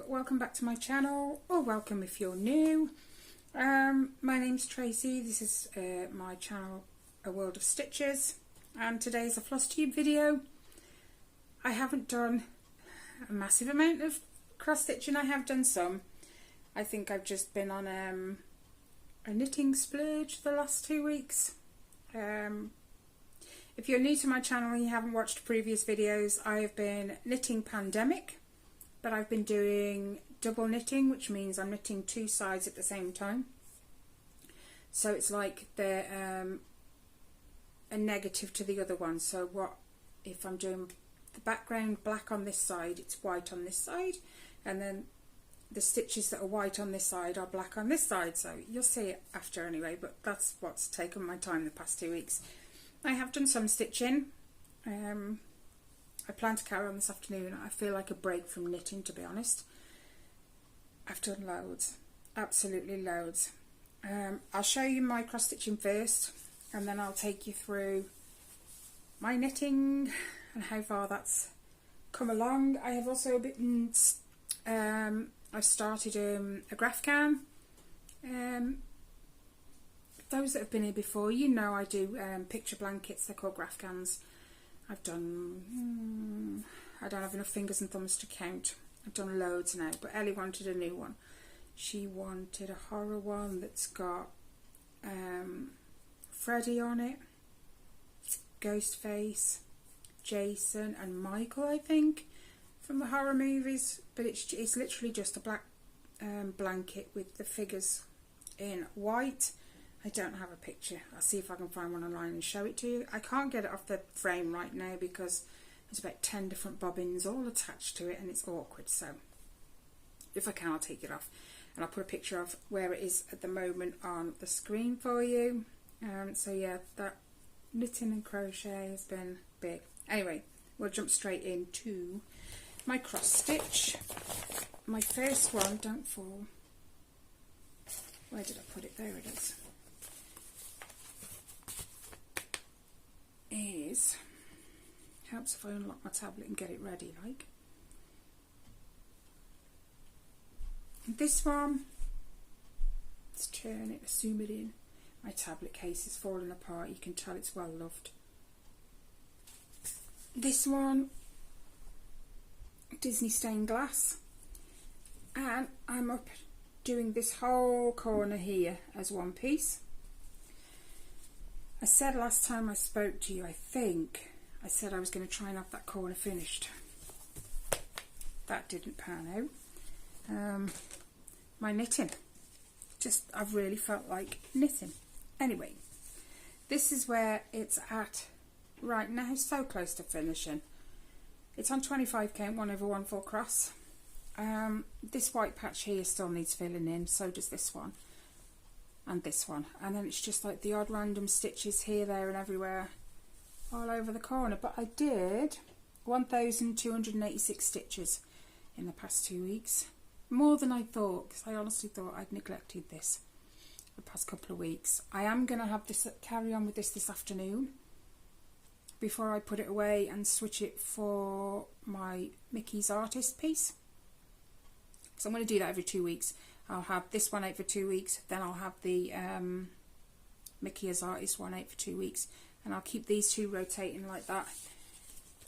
welcome back to my channel, or welcome if you're new. My name's Tracy. This is my channel, A World of Stitches, and today's a Flosstube video. I haven't done a massive amount of cross stitching. I have done some. I think I've just been on a knitting splurge the last 2 weeks. If you're new to my channel and you haven't watched previous videos, I have been knitting pandemic, but I've been doing double knitting, which means I'm knitting two sides at the same time. So it's like they're a negative to the other one. So what if I'm doing the background black on this side, it's white on this side, and then the stitches that are white on this side are black on this side. So you'll see it after anyway, but that's what's taken my time the past 2 weeks. I have done some stitching. I plan to carry on this afternoon. I feel like a break from knitting, to be honest. I've done loads, absolutely loads. I'll show you my cross stitching first, and then I'll take you through my knitting and how far that's come along. I have also been, I've started a graph can. Those that have been here before, you know I do picture blankets. They're called graph cans. I've done, I don't have enough fingers and thumbs to count. I've done loads now, but Ellie wanted a new one. She wanted a horror one that's got Freddy on it, Ghostface, Jason and Michael, I think, from the horror movies. But it's literally just a black blanket with the figures in white. I don't have a picture. I'll see if I can find one online and show it to you. I can't get it off the frame right now because there's about 10 different bobbins all attached to it and it's awkward. So if I can, I'll take it off and I'll put a picture of where it is at the moment on the screen for you. So yeah, that knitting and crochet has been big. Anyway, we'll jump straight into my cross stitch. My first one, don't fall. Where did I put it? There it is, helps if I unlock my tablet and get it ready, like. And this one, let's turn it, zoom it in. My tablet case is falling apart, you can tell it's well loved. This one, Disney stained glass, and I'm up doing this whole corner here as one piece. I said last time I spoke to you, I think, I said I was going to try and have that corner finished. That didn't pan out. My knitting. I've really felt like knitting. Anyway, this is where it's at right now, so close to finishing. It's on 25 count, 1/1 cross. This white patch here still needs filling in, so does this one. And this one, and then it's just like the odd random stitches here, there and everywhere all over the corner. But I did 1,286 stitches in the past 2 weeks, more than I thought, because I honestly thought I'd neglected this the past couple of weeks. I am going to have this carry on with this afternoon before I put it away and switch it for my Mickey's Artist piece. So I'm going to do that every 2 weeks. I'll have this one out for 2 weeks, then I'll have the Mickey as Artist one out for 2 weeks, and I'll keep these two rotating like that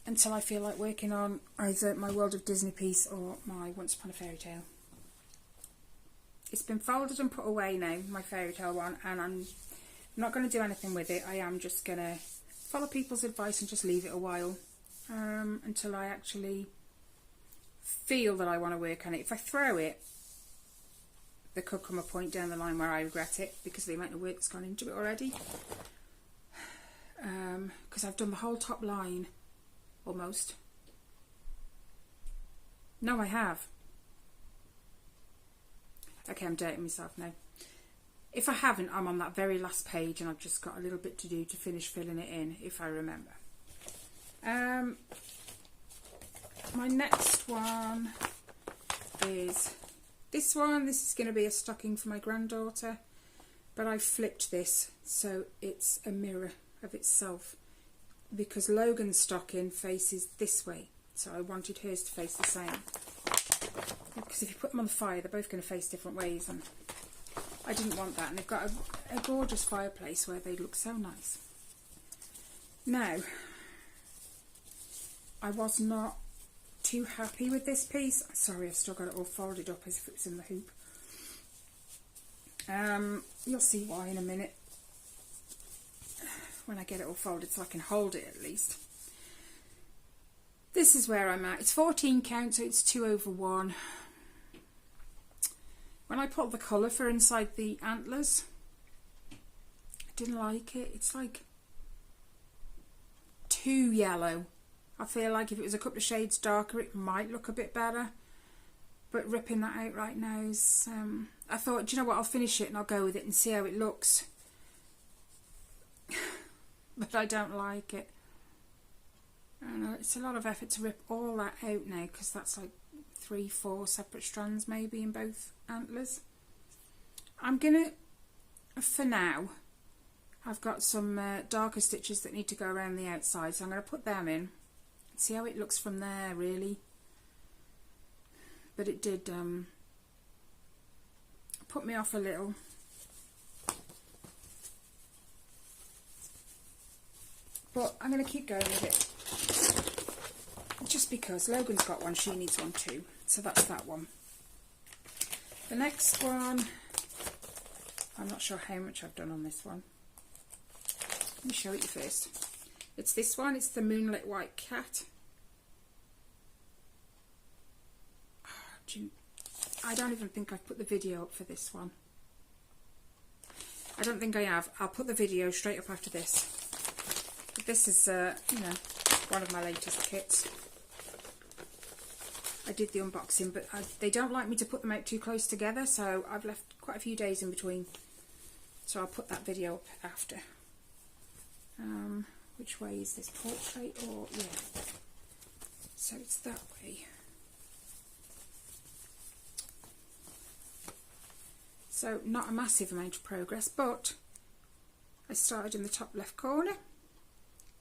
until I feel like working on either my World of Disney piece or my Once Upon a Fairy Tale. It's been folded and put away now, my fairy tale one, and I'm not going to do anything with it. I am just going to follow people's advice and just leave it a while until I actually feel that I want to work on it. If I throw it, there could come a point down the line where I regret it because of the amount of work that's gone into it already. Because I've done the whole top line, almost. No, I have. Okay, I'm dating myself now. If I haven't, I'm on that very last page and I've just got a little bit to do to finish filling it in, if I remember. My next one is this one. This is going to be a stocking for my granddaughter, but I flipped this so it's a mirror of itself because Logan's stocking faces this way, so I wanted hers to face the same. because if you put them on the fire, they're both going to face different ways, and I didn't want that. And they've got a gorgeous fireplace where they look so nice. Now, I was not too happy with this piece. Sorry, I've still got it all folded up as if it was in the hoop. You'll see why in a minute when I get it all folded, so I can hold it at least. This is where I'm at. It's 14 count, so it's 2/1. When I put the colour for inside the antlers, I didn't like it. It's like too yellow. I feel like if it was a couple of shades darker, it might look a bit better. But ripping that out right now is... I thought, do you know what, I'll finish it and I'll go with it and see how it looks. But I don't like it. And it's a lot of effort to rip all that out now, because that's like 3-4 separate strands maybe in both antlers. I'm gonna, for now, I've got some darker stitches that need to go around the outside, so I'm going to put them in and see how it looks from there really. But it did put me off a little. But I'm going to keep going with it. Just because Logan's got one, she needs one too. So that's that one. The next one, I'm not sure how much I've done on this one. Let me show it you first. It's this one, it's the Moonlit White Cat. I don't even think I've put the video up for this one. I don't think I have. I'll put the video straight up after this. But this is, you know, one of my latest kits. I did the unboxing, but they don't like me to put them out too close together, so I've left quite a few days in between. So I'll put that video up after. Which way is this, portrait or, yeah. So it's that way. So not a massive amount of progress, but I started in the top left corner.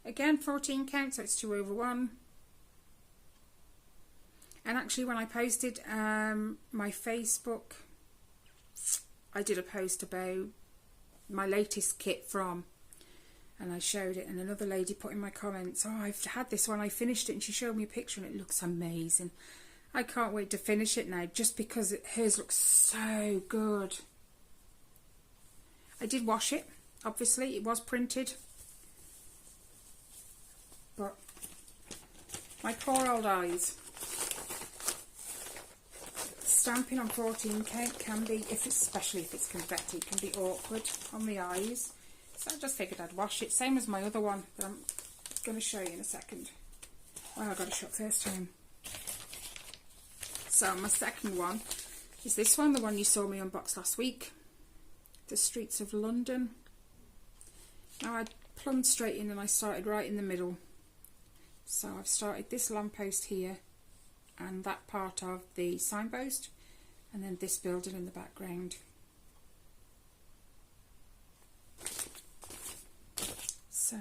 Again, 14 count, so it's 2/1. And actually when I posted my Facebook, I did a post about my latest kit from, and I showed it, and another lady put in my comments, oh, I've had this one, I finished it, and she showed me a picture and it looks amazing. I can't wait to finish it now, just because hers looks so good. I did wash it, obviously, it was printed, but my poor old eyes. Stamping on 14 count can be, especially if it's confetti, can be awkward on the eyes. So I just figured I'd wash it, same as my other one that I'm going to show you in a second. Oh, I've got to shut first time. So my second one is this one, the one you saw me unbox last week, The Streets of London. Now I plumbed straight in and I started right in the middle. So I've started this lamppost here and that part of the signpost, and then this building in the background. So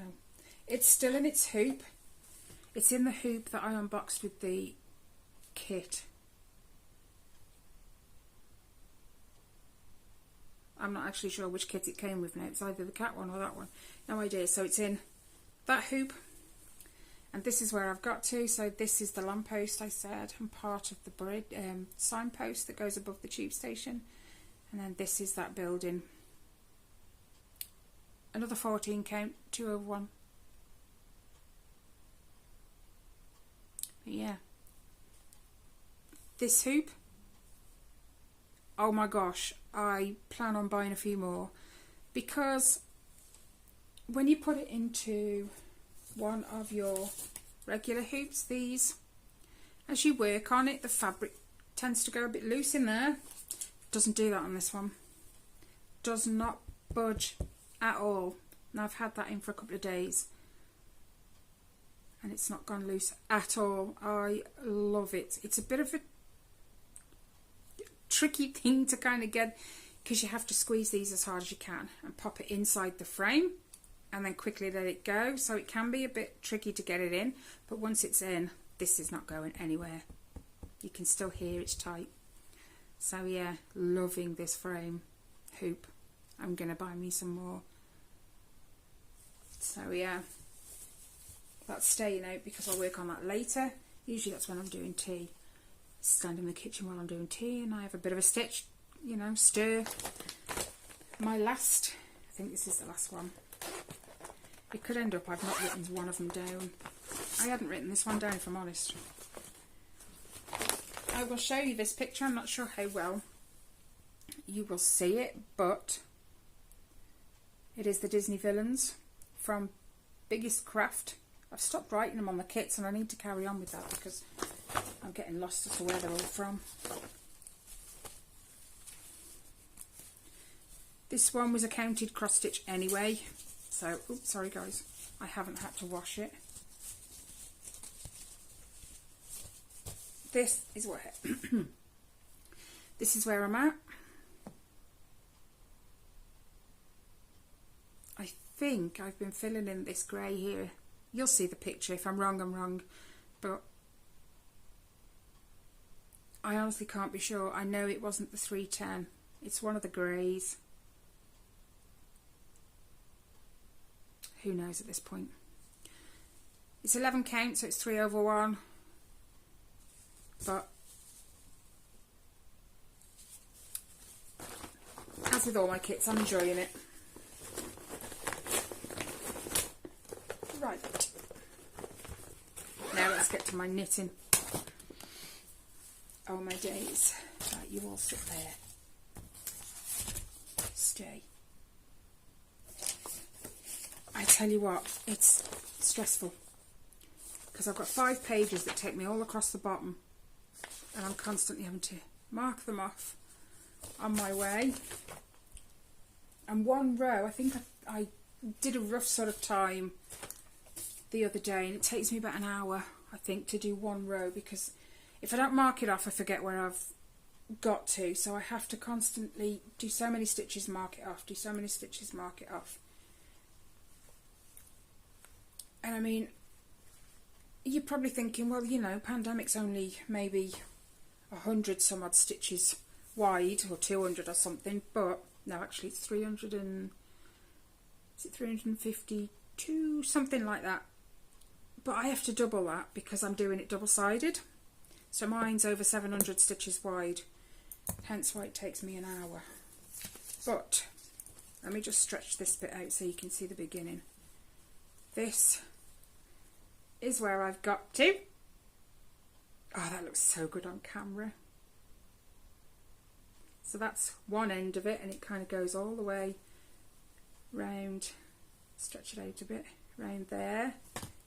it's still in its hoop. It's in the hoop that I unboxed with the kit. I'm not actually sure which kit it came with now. It's either the cat one or that one. No idea. So it's in that hoop. And this is where I've got to. So this is the lamppost I said, and part of the bridge, signpost that goes above the tube station. And then this is that building. Another 14 count, 2/1. But yeah. This hoop, oh my gosh, I plan on buying a few more, because when you put it into one of your regular hoops, these, as you work on it, the fabric tends to go a bit loose in there. Doesn't do that on this one. Does not budge at all. Now I've had that in for a couple of days and it's not gone loose at all. I love it. It's a bit of a tricky thing to kind of get, because you have to squeeze these as hard as you can and pop it inside the frame and then quickly let it go. So it can be a bit tricky to get it in, but once it's in, this is not going anywhere. You can still hear it's tight. So yeah, loving this frame hoop. I'm going to buy me some more. So yeah, that's staying out because I'll work on that later. Usually that's when I'm doing tea. Stand in the kitchen while I'm doing tea and I have a bit of a stitch, you know, stir. My last, I think this is the last one. It could end up I've not written one of them down. I hadn't written this one down if I'm honest. I will show you this picture. I'm not sure how well you will see it, but it is the Disney villains from Biggest Craft. I've stopped writing them on the kits and I need to carry on with that because I'm getting lost as to where they're all from. This one was a counted cross stitch anyway, so, oops, sorry guys, I haven't had to wash it. This is where this is where I'm at. I think I've been filling in this grey here. You'll see the picture. If I'm wrong, I'm wrong, but I honestly can't be sure. I know it wasn't the 310. It's one of the greys. Who knows at this point? It's 11 count, so it's 3 over 1. But as with all my kits, I'm enjoying it. Right. Now let's get to my knitting. Oh my days. Right, you all sit there. Stay. I tell you what, it's stressful because I've got 5 pages that take me all across the bottom and I'm constantly having to mark them off on my way. And one row, I think I did a rough sort of time the other day and it takes me about an hour, I think, to do one row because if I don't mark it off, I forget where I've got to. So I have to constantly do so many stitches, mark it off, do so many stitches, mark it off. And I mean, you're probably thinking, well, you know, pandemic's only maybe 100 some odd stitches wide or 200 or something, but no, actually it's 300 and, is it 352, something like that. But I have to double that because I'm doing it double-sided. So mine's over 700 stitches wide, hence why it takes me an hour. But let me just stretch this bit out so you can see the beginning. This is where I've got to. Oh, that looks so good on camera. So that's one end of it and it kind of goes all the way round, stretch it out a bit, round there,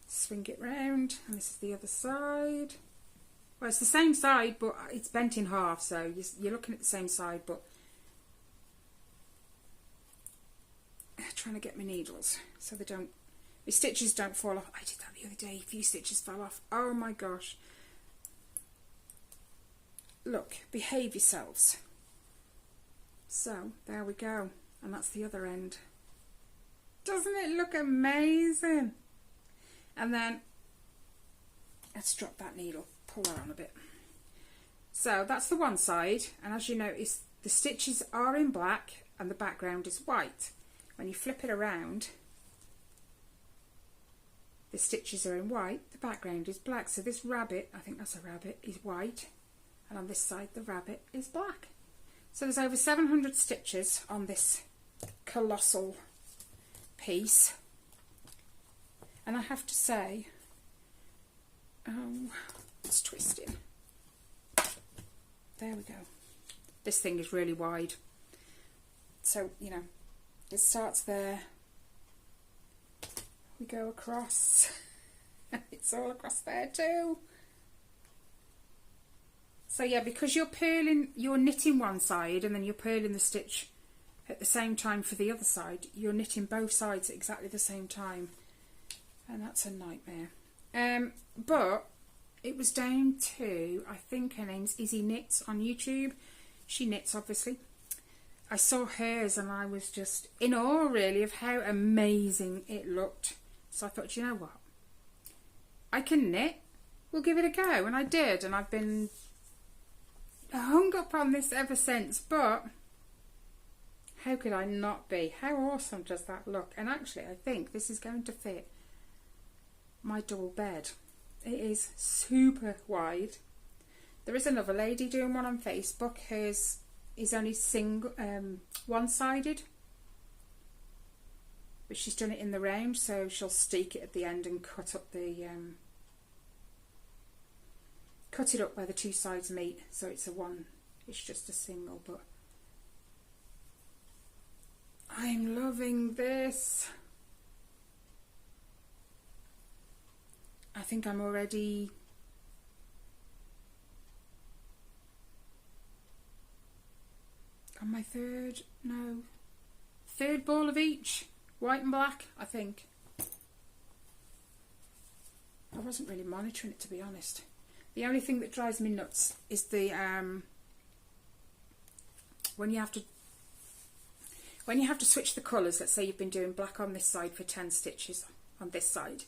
swing it round, and this is the other side. Well, it's the same side but it's bent in half, so you're looking at the same side, but I'm trying to get my needles so they don't, my stitches don't fall off. I did that the other day, a few stitches fell off. Oh my gosh. Look, behave yourselves. So, there we go. And that's the other end. Doesn't it look amazing? And then, let's drop that needle. Pull that on a bit. So, that's the one side. And as you notice, the stitches are in black and the background is white. When you flip it around, the stitches are in white, the background is black. So this rabbit, I think that's a rabbit, is white. And on this side, the rabbit is black. So there's over 700 stitches on this colossal piece. And I have to say, it's twisting. There we go. This thing is really wide. So, you know, it starts there. We go across. It's all across there too. So yeah, because you're purling, you're knitting one side and then you're purling the stitch at the same time for the other side. You're knitting both sides at exactly the same time. And that's a nightmare. But it was down to, I think her name's Izzy Knits on YouTube. She knits, obviously. I saw hers and I was just in awe, really, of how amazing it looked. So I thought, you know what? I can knit. We'll give it a go. And I did. And I've been hung up on this ever since, but how could I not be? How awesome does that look? And actually, I think this is going to fit my double bed. It is super wide. There is another lady doing one on Facebook. Hers is only single, one-sided, but she's done it in the round, so she'll steak it at the end and cut up the cut it up where the two sides meet, so it's a one. It's just a single, but I'm loving this. I think I'm already on my third ball of each, white and black, I think. I wasn't really monitoring it, to be honest. The only thing that drives me nuts is the when you have to switch the colours. Let's say you've been doing black on this side for 10 stitches on this side,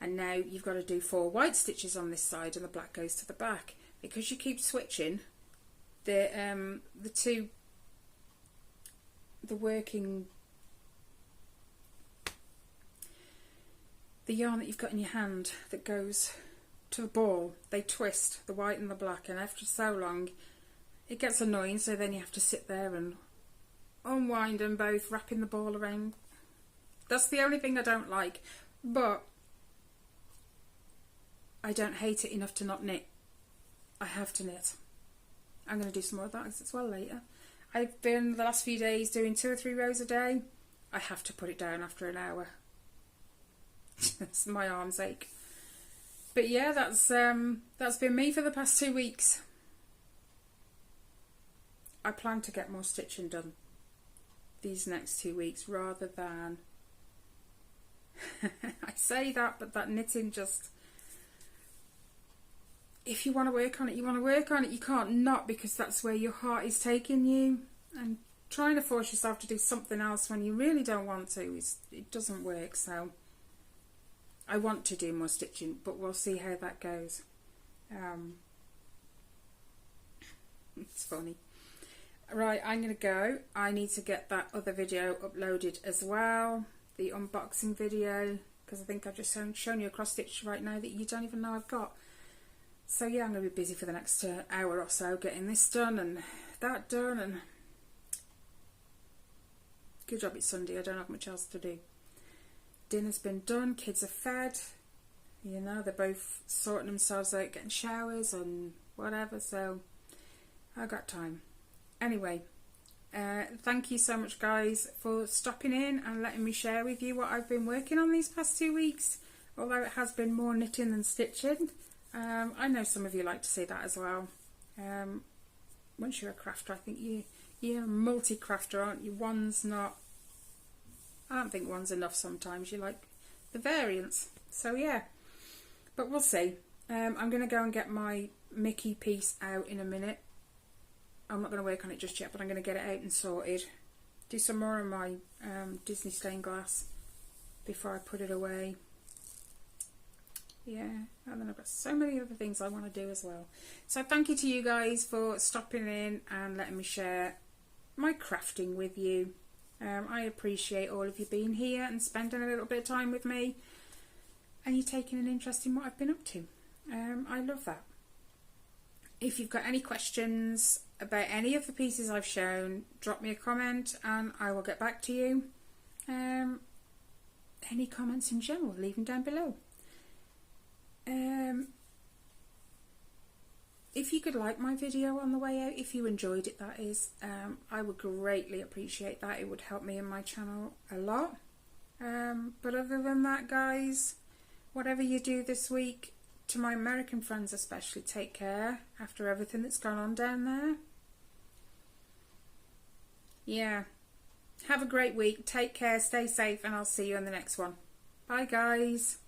and now you've got to do 4 white stitches on this side, and the black goes to the back. Because you keep switching, the yarn that you've got in your hand that goes to the ball, they twist, the white and the black, and after so long it gets annoying, so then you have to sit there and unwind them both, wrapping the ball around. That's the only thing I don't like, but I don't hate it enough to not knit. I have to knit. I'm going to do some more of that as well later. I've been the last few days doing 2 or 3 rows a day. I have to put it down after an hour. My arms ache. But yeah, that's been me for the past 2 weeks. I plan to get more stitching done these next 2 weeks rather than I say that, but that knitting just, if you want to work on it, you want to work on it. You can't not, because that's where your heart is taking you. And trying to force yourself to do something else when you really don't want to, it doesn't work. So I want to do more stitching, but we'll see how that goes. It's funny. Right, I'm going to go. I need to get that other video uploaded as well, the unboxing video, because I think I've just shown you a cross stitch right now that you don't even know I've got. So yeah, I'm going to be busy for the next hour or so getting this done and that done, and good job it's Sunday, I don't have much else to do. Dinner's been done, kids are fed, you know, they're both sorting themselves out, getting showers and whatever, so I've got time. Anyway, thank you so much guys for stopping in and letting me share with you what I've been working on these past 2 weeks, although it has been more knitting than stitching. I know some of you like to see that as well. Once you're a crafter, I think you're a multi-crafter, aren't you? One's not, I don't think one's enough sometimes. You like the variance. So yeah, but we'll see. I'm going to go and get my Mickey piece out in a minute. I'm not going to work on it just yet, but I'm going to get it out and sorted. Do some more of my Disney stained glass before I put it away. Yeah, and then I've got so many other things I want to do as well. So thank you to you guys for stopping in and letting me share my crafting with you. I appreciate all of you being here and spending a little bit of time with me, and you taking an interest in what I've been up to. I love that. If you've got any questions about any of the pieces I've shown, drop me a comment and I will get back to you. Any comments in general, leave them down below. If you could like my video on the way out, if you enjoyed it, that is, I would greatly appreciate that. It would help me and my channel a lot. But other than that, guys, whatever you do this week, to my American friends especially, take care after everything that's gone on down there. Yeah, have a great week, take care, stay safe, and I'll see you in the next one. Bye guys.